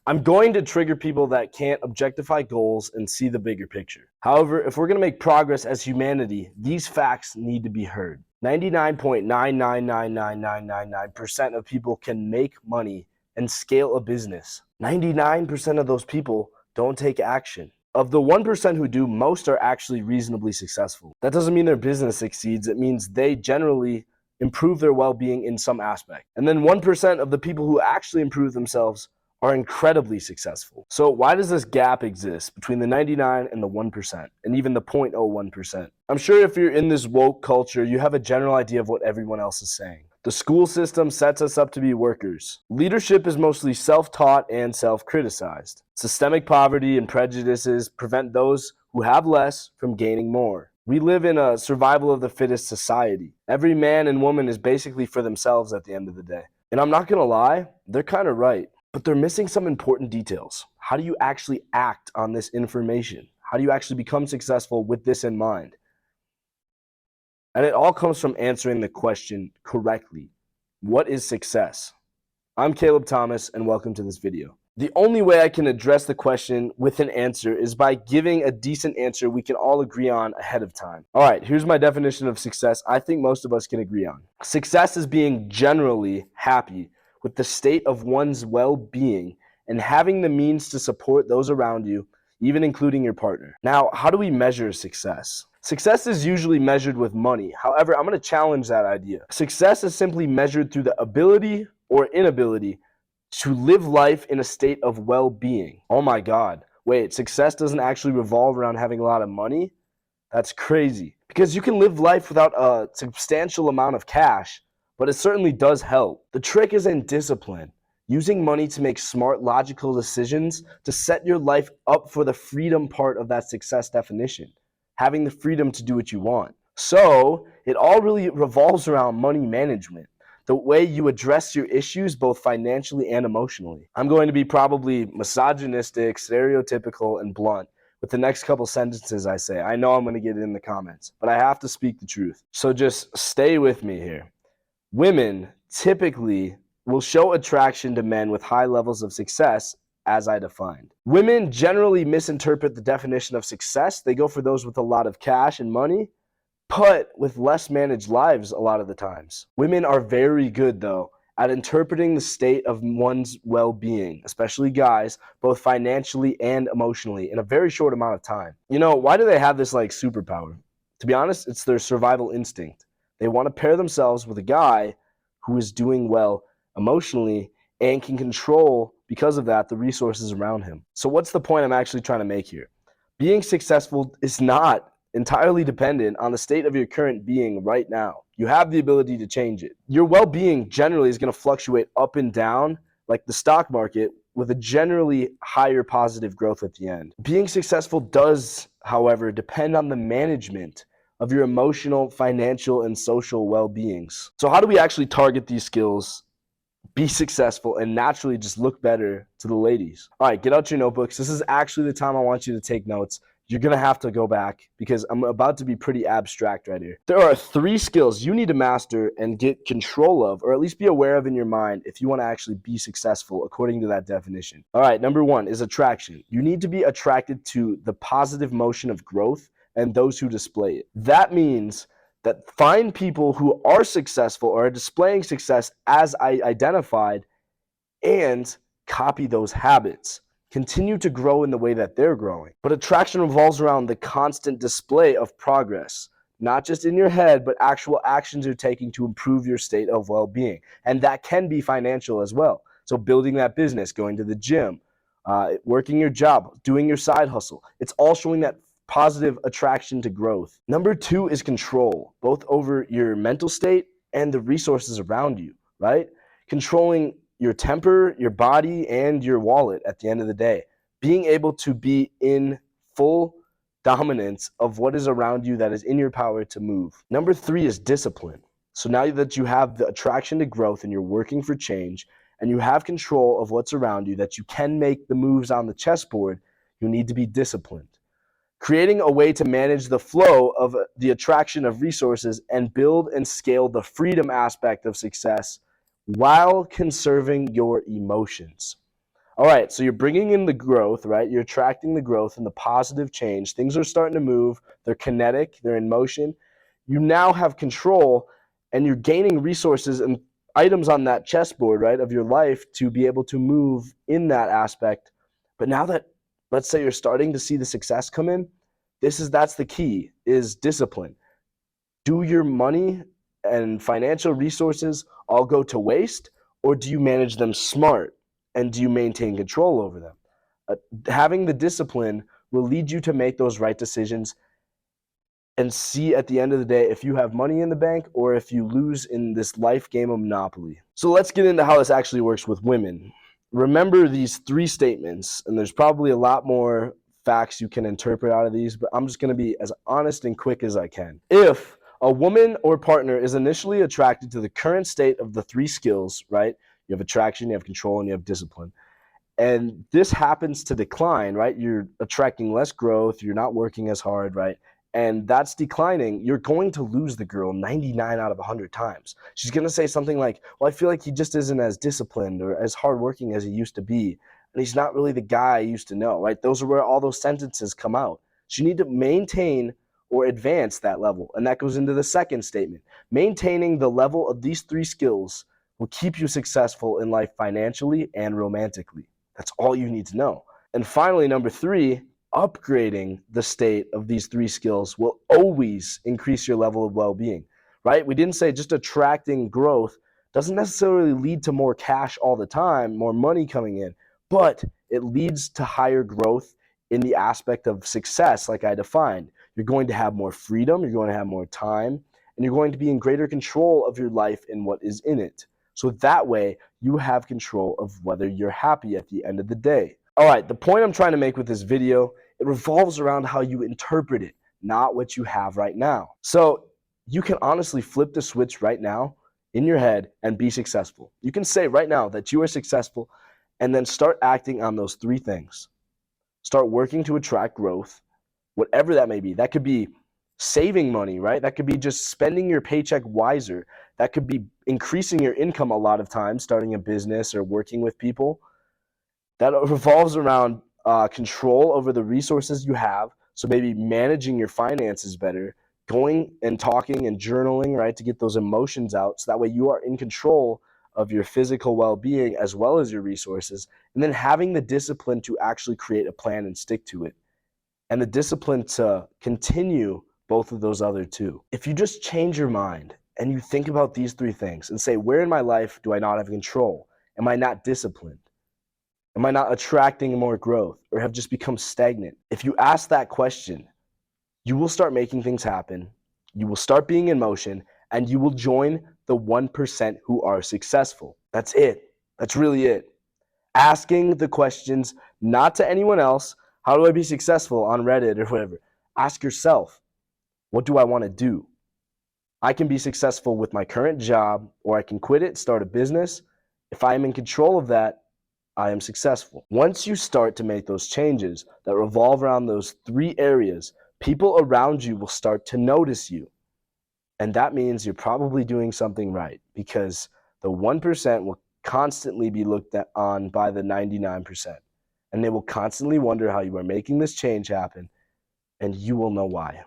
I'm going to trigger people that can't objectify goals and see the bigger picture. However, if we're going to make progress as humanity, these facts need to be heard. 99.9999999% of people can make money and scale a business. 99% of those people don't take action. Of the 1% who do, most are actually reasonably successful. That doesn't mean their business succeeds. It means they generally improve their well-being in some aspect. And then 1% of the people who actually improve themselves are incredibly successful. So why does this gap exist between the 99 and the 1% and even the 0.01%? I'm sure if you're in this woke culture, you have a general idea of what everyone else is saying. The school system sets us up to be workers. Leadership is mostly self-taught and self-criticized. Systemic poverty and prejudices prevent those who have less from gaining more. We live in a survival of the fittest society. Every man and woman is basically for themselves at the end of the day. And I'm not gonna lie, they're kind of right. But they're missing some important details. How do you actually act on this information? How do you actually become successful with this in mind? And it all comes from answering the question correctly. What is success? I'm Caleb Thomas, and welcome to this video. The only way I can address the question with an answer is by giving a decent answer we can all agree on ahead of time. All right, here's my definition of success I think most of us can agree on. Success is being generally happy with the state of one's well-being and having the means to support those around you, even including your partner. Now, how do we measure success? Success is usually measured with money. However, I'm going to challenge that idea. Success is simply measured through the ability or inability to live life in a state of well-being. Oh my God. Wait, success doesn't actually revolve around having a lot of money? That's crazy. Because you can live life without a substantial amount of cash, but it certainly does help. The trick is in discipline. Using money to make smart, logical decisions to set your life up for the freedom part of that success definition. Having the freedom to do what you want. So it all really revolves around money management. The way you address your issues both financially and emotionally. I'm going to be probably misogynistic, stereotypical, and blunt with the next couple sentences I say. I know I'm going to get it in the comments, but I have to speak the truth. So just stay with me here. Women typically will show attraction to men with high levels of success, as I defined. Women generally misinterpret the definition of success. They go for those with a lot of cash and money, but with less managed lives a lot of the times. Women are very good, though, at interpreting the state of one's well-being, especially guys, both financially and emotionally, in a very short amount of time. You know, why do they have this like superpower? To be honest, it's their survival instinct. They want to pair themselves with a guy who is doing well emotionally and can control, because of that, the resources around him. So what's the point I'm actually trying to make here? Being successful is not entirely dependent on the state of your current being right now. You have the ability to change it. Your well-being generally is going to fluctuate up and down like the stock market, with a generally higher positive growth at the end. Being successful does, however, depend on the management of your emotional, financial, and social well-beings. So how do we actually target these skills, be successful, and naturally just look better to the ladies? All right, get out your notebooks. This is actually the time I want you to take notes. You're going to have to go back because I'm about to be pretty abstract right here. There are 3 skills you need to master and get control of, or at least be aware of in your mind if you want to actually be successful according to that definition. All right, number 1 is attraction. You need to be attracted to the positive motion of growth and those who display it. That means that find people who are successful or are displaying success as I identified and copy those habits. Continue to grow in the way that they're growing. But attraction revolves around the constant display of progress, not just in your head, but actual actions you're taking to improve your state of well-being. And that can be financial as well. So building that business, going to the gym, working your job, doing your side hustle. It's all showing that positive attraction to growth. Number 2 is control, both over your mental state and the resources around you, right? Controlling your temper, your body, and your wallet at the end of the day. Being able to be in full dominance of what is around you that is in your power to move. Number 3 is discipline. So now that you have the attraction to growth and you're working for change and you have control of what's around you, that you can make the moves on the chessboard, you need to be disciplined. Creating a way to manage the flow of the attraction of resources and build and scale the freedom aspect of success while conserving your emotions. All right, so you're bringing in the growth, right? You're attracting the growth and the positive change. Things are starting to move. They're kinetic, they're in motion. You now have control and you're gaining resources and items on that chessboard, right, of your life to be able to move in that aspect. But now that, let's say, you're starting to see the success come in, that's the key, is discipline. Do your money and financial resources all go to waste, or do you manage them smart and do you maintain control over them? Having the discipline will lead you to make those right decisions and see at the end of the day if you have money in the bank or if you lose in this life game of Monopoly. So let's get into how this actually works with women. Remember these three statements, and there's probably a lot more facts you can interpret out of these, but I'm just going to be as honest and quick as I can. If a woman or partner is initially attracted to the current state of the three skills, right? You have attraction, you have control, and you have discipline. And this happens to decline, right? You're attracting less growth, you're not working as hard, right? And that's declining. You're going to lose the girl 99 out of 100 times. She's going to say something like, well, I feel like he just isn't as disciplined or as hardworking as he used to be. And he's not really the guy I used to know, right? Those are where all those sentences come out. So you need to maintain or advance that level. And that goes into the second statement. Maintaining the level of these three skills will keep you successful in life financially and romantically. That's all you need to know. And finally, number three, upgrading the state of these three skills will always increase your level of well-being, right? We didn't say just attracting growth doesn't necessarily lead to more cash all the time, more money coming in, but it leads to higher growth in the aspect of success, like I defined. You're going to have more freedom, you're going to have more time, and you're going to be in greater control of your life and what is in it. So that way, you have control of whether you're happy at the end of the day. All right, the point I'm trying to make with this video, it revolves around how you interpret it, not what you have right now. So you can honestly flip the switch right now in your head and be successful. You can say right now that you are successful and then start acting on those three things. Start working to attract growth, whatever that may be. That could be saving money, right? That could be just spending your paycheck wiser. That could be increasing your income a lot of times, starting a business or working with people. That revolves around control over the resources you have. So maybe managing your finances better, going and talking and journaling, right, to get those emotions out. So that way you are in control of your physical well-being as well as your resources. And then having the discipline to actually create a plan and stick to it. And the discipline to continue both of those other two. If you just change your mind and you think about these three things and say, where in my life do I not have control? Am I not disciplined? Am I not attracting more growth or have just become stagnant? If you ask that question, you will start making things happen. You will start being in motion and you will join the 1% who are successful. That's it. That's really it. Asking the questions, not to anyone else, how do I be successful on Reddit or whatever? Ask yourself, what do I want to do? I can be successful with my current job, or I can quit it, start a business. If I am in control of that, I am successful. Once you start to make those changes that revolve around those three areas, people around you will start to notice you. And that means you're probably doing something right, because the 1% will constantly be looked on by the 99%. And they will constantly wonder how you are making this change happen, and you will know why.